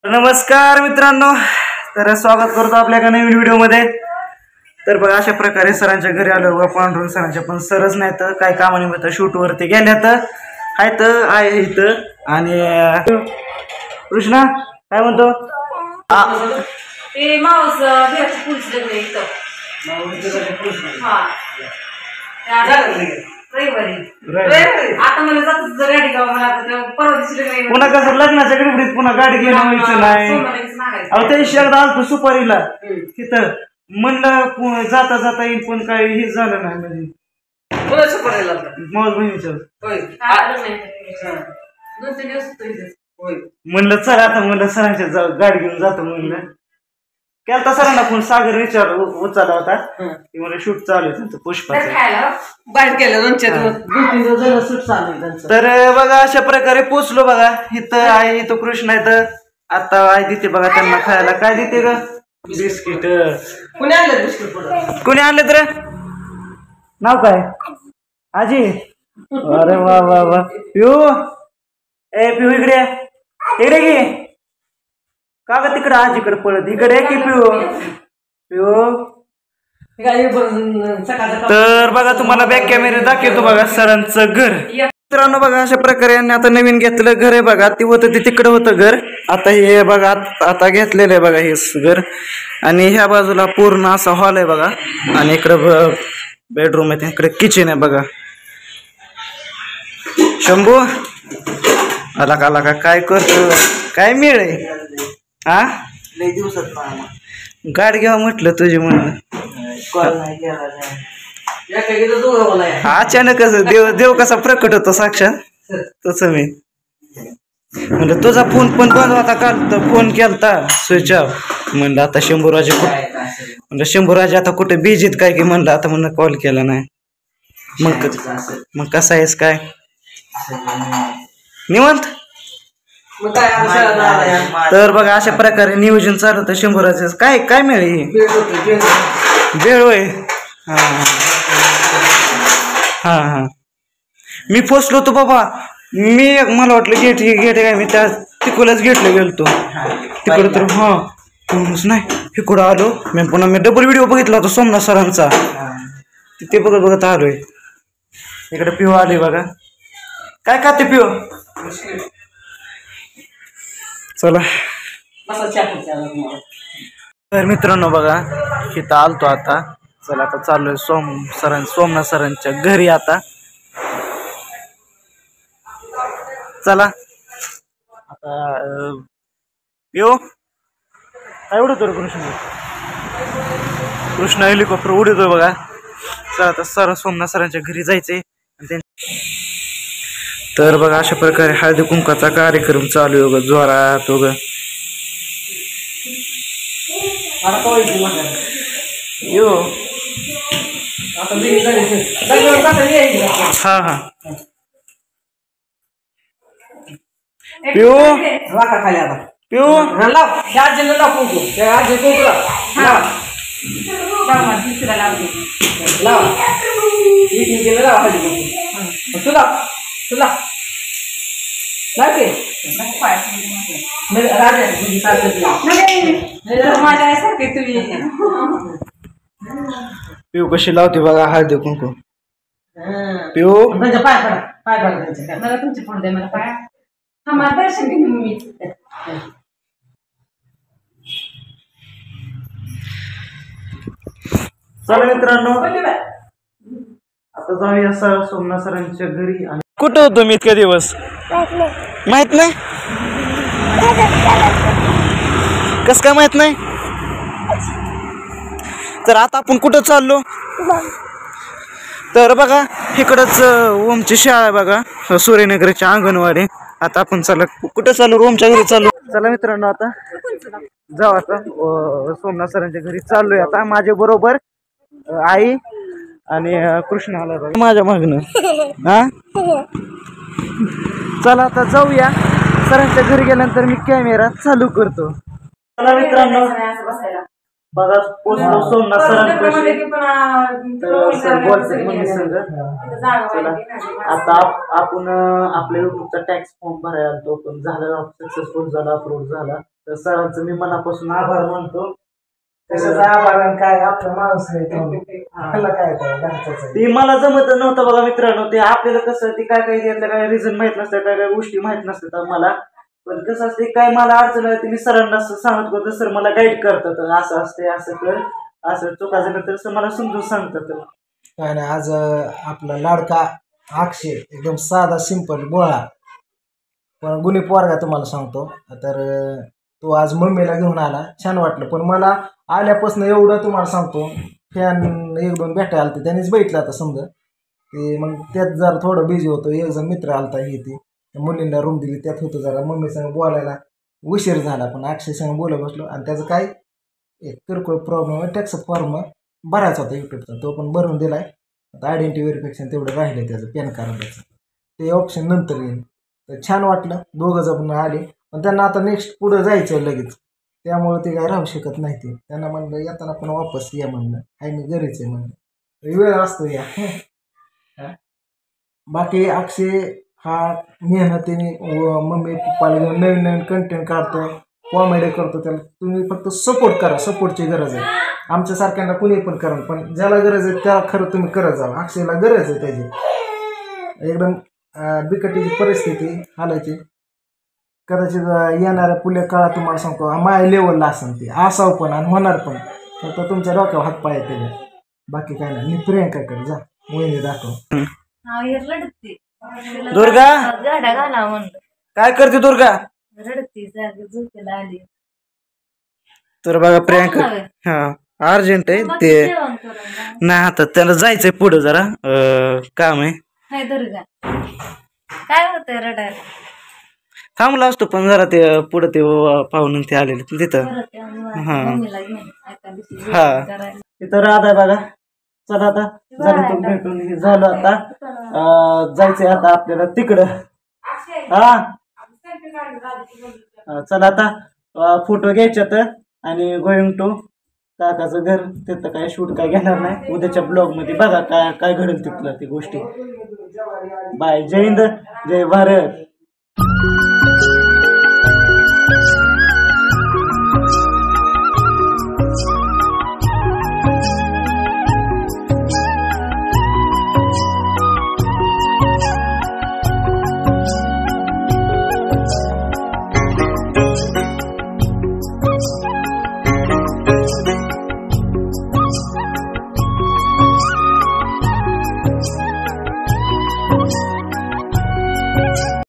नमस्कार मित्रांनो, तर स्वागत करतो आपल्या एका नवीन व्हिडिओमध्ये. तर बघा अशा प्रकारे सरांच्या घरी आलो बघा. पांडुरंग सरांच्या पण सरच नाही तर काय कामानिमित्त शूटवरती गेल्यात आहेत आहे इथं. आणि कृष्णा काय म्हणतो? ते मावस घरची पुलिस लग्न इथं. आता मला जातच रेडी गाव मला आता परवा दिवशी पुन्हा कसं लग्नाच्या गडबडीत पुन्हा गाडी घेणं व्हायचं नाही. अहो त्या दिवशी एकदा आलतो सुपारीला तिथं म्हणलं जाता जाता येईल पण काही हे झालं नाही. म्हणजे सुपारीला मावस बहिणीच्या 2-3 दिवस म्हणलं चला आता म्हणलं सरांच्या गाडी घेऊन जातो म्हणलं. केलता सरांना फोन, सागर विचार उचलला होता की मला शूट चालू आहे त्यांचं पुष्पाचं. तर बघा अशा प्रकारे पोचलो बघा. इथं आहे, इथं कृष्ण आहे, तर आता आहे तिथे बघा. त्यांना खायला काय देते ग? बिस्किट. कोणी आणले तर नाव काय? आजी. अरे वा वा वा. पिऊ पिऊ इकडे इकडे की. का ग तिकडे आजीकडे पळत इकडे की पिऊ पिऊ. तर बघा तुम्हाला बॅक कॅमेरे दाखवतो बघा सरांचं घर. मित्रांनो बघा अशा प्रकारे यांनी आता नवीन घेतलं घर आहे बघा. ते होतं ते तिकडे होतं घर, आता हे बघा आता घेतलेलं आहे बघा हे घर. आणि ह्या बाजूला पूर्ण असा हॉल आहे बघा. आणि इकडे बेडरूम आहे, इकडे किचन आहे बघा. शंभू आला का काय करतो? काय मिळ आहे हा? लई दिवसात गाडी घ्यावं म्हटलं तुझी म्हणून. अचानकच देव कसा प्रकट होतो साक्षात तस मी म्हणलं. तुझा फोन पण बंद होता काल, तर फोन केलता स्विच ऑफ. म्हणलं आता शंभूराजे म्हणलं शंभूराजे आता कुठे बिजीत काय की म्हणलं आता म्हणलं कॉल केला नाही. मग कसा आहेस काय? निवांत. तर बघा अशा प्रकारे नियोजन चालू होतं शंभराचं. काय काय मिळेल वेळ होय. हा हा हा मी फसलो होतो बाबा. मला वाटलं गेट काय, मी त्या तिकडच गेटला गेलतो तिकडं. तर हा कोणच नाही, इकडं आलो मी. पुन्हा मी डबल व्हिडिओ बघितला होता सोमनाथ सरांचा, ते बघत आलोय. इकडे पिऊ आले बघा. काय खाते पिऊ? चला. तर मित्रांनो बघा इथं आलतो आता. चला आता चाललोय सोमनाथ सरांच्या घरी आता. चला आता येऊ. काय उडवतो कृष्ण हेलिकॉप्टर उडवतोय बघा. चला आता सोमनाथ सरांच्या घरी जायचंय. तर बघा अशा प्रकारे हळदी कुंकाचा कार्यक्रम चालू आहे बघा जोरात बघा. यो हा हा पिऊ पिऊ पिऊ कशी लावते बघा हळदी कुंकू. पिऊ चला मित्रांनो आता जाऊया सोमनाथ सरांच्या घरी. कुठं होतो मी इतक्या दिवस माहित नाही? कस काय माहित नाही? तर आता आपण कुठं चाललो? तर बघा इकडंच ओमची शाळा आहे बघा, सूर्यनगरची अंगणवाडी. आता आपण चला कुठं चालू? ओमच्या घरी चालू. चला मित्रांनो आता जाऊ. आता सोमनाथ सरांच्या घरी चाललोय आता. माझ्या बरोबर आई आणि कृष्ण आला बघा माझ्या मागणं. हा चला आता जाऊया. सरांच्या घरी गेल्यानंतर मी कॅमेरा चालू करतो. चला मित्रांनो बघा पोचलो सोमनाथ सरांपाशी. आता आपण आपल्या युट्यूबचा टॅक्स फॉर्म भरायला तो पण झाला, सक्सेसफुल झाला, अप्रूव्ह झाला. तर सरांचं मी मनापासून आभार मानतो. कशाचा आभार आणि काय आपला माणूस आहे त्याला काय घरचाच आहे. ते मला जमत नव्हतं बघा मित्रांनो. ते आपल्याला कसं ते काय काय त्यातल्या काय रिझन माहित नसतं, काय काय गोष्टी माहित नसतात मला. पण कसं असते काय मला अडचण आहे ते मी सरांना असं सांगत होतो, सर मला गाईड करतात, असं असते असं कर, असं चुका झालं तर सर मला समजून सांगतात. काय नाही आज आपला लाडका अक्षय एकदम साधा सिंपल बोळा पण गुणी पोरगा तुम्हाला सांगतो. तर तो आज मम्मीला घेऊन आला, छान वाटलं. पण मला आल्यापासून एवढं तुम्हाला सांगतो, फॅन 1-2 भेटायला आलते त्यांनीच बघितलं आता समजा ते. मग त्यात जरा थोडं बिझी होतो. एक जण मित्र आलता हे ते मुलींना रूम दिली त्यात होतं जरा मम्मी संग बोलायला उशीर झाला. पण अक्षय संग बोलत बसलो आणि त्याचं काय एक किरकोळ प्रॉब्लेम आहे, टॅक्स फॉर्म भरायचा होता यूट्यूबचा, तो पण भरून दिलाय. आता आयडेंटिटी व्हेरिफिकेशन तेवढं राहिलं त्याचं पॅन कार्डाचं, ते ऑप्शन नंतर येईल. तर छान वाटलं दोघं जण आले. पण त्यांना आता नेक्स्ट पुढं जायचं लगेच, त्यामुळे ते काय राहू शकत नाही. ते त्यांना म्हणलं येताना पण वापस या म्हणलं, आहे मी घरीच आहे म्हणलं, वेळ असतो या. बाकी अक्षय हा मेहनतीने मम्मी पप्पाला घेऊन नवीन नवीन कंटेंट काढतो, कॉमेडी करतो. त्याला तुम्ही फक्त सपोर्ट करा, सपोर्टची गरज आहे. आमच्यासारख्यांना कुणी पण करा, पण ज्याला गरज आहे त्याला खरं तुम्ही करत जावा. अक्षयला गरज आहे त्याची, एकदम बिकटीची परिस्थिती हालायची. कदाचित येणाऱ्या पुढल्या काळात तुम्हाला सांगतो माय लेवलला असेल ते, असावं पण आणि होणार पण. फक्त तुमच्या डोक्यावर हात पाय त्याच्या, बाकी काय नाही. मी प्रियंकाकडे जा वहिनी दाखव. दुर्गा गाड्या घाला म्हणलं, काय करते दुर्गा? रडती झोपेला आली. तर बघा प्रियंका हा अर्जंट आहे ते, जेवण करून नाही आता त्याला जायचंय पुढं जरा काम आहे. हाय दुर्गा, काय होतंय रडायला? थांबला असतो पण जरा ते पुढं ते पाहुणे ते आलेले तिथं. परत या मम्मीला घेऊन एका दिवशी हा. जेवण करायला. तिथं राहत आहे बघा. चला आता झालं तो भेटून हे झालं. आता जायचंय आता आपल्याला तिकडं. हा चला आता फोटो घ्यायच्यात आणि गोइंग टू काकाचं घर. तिथं काय शूट काय घेणार नाही, उद्याच्या ब्लॉग मध्ये बघा काय काय घडेल तिथलं ती गोष्टी. बाय. जय हिंद, जय भारत.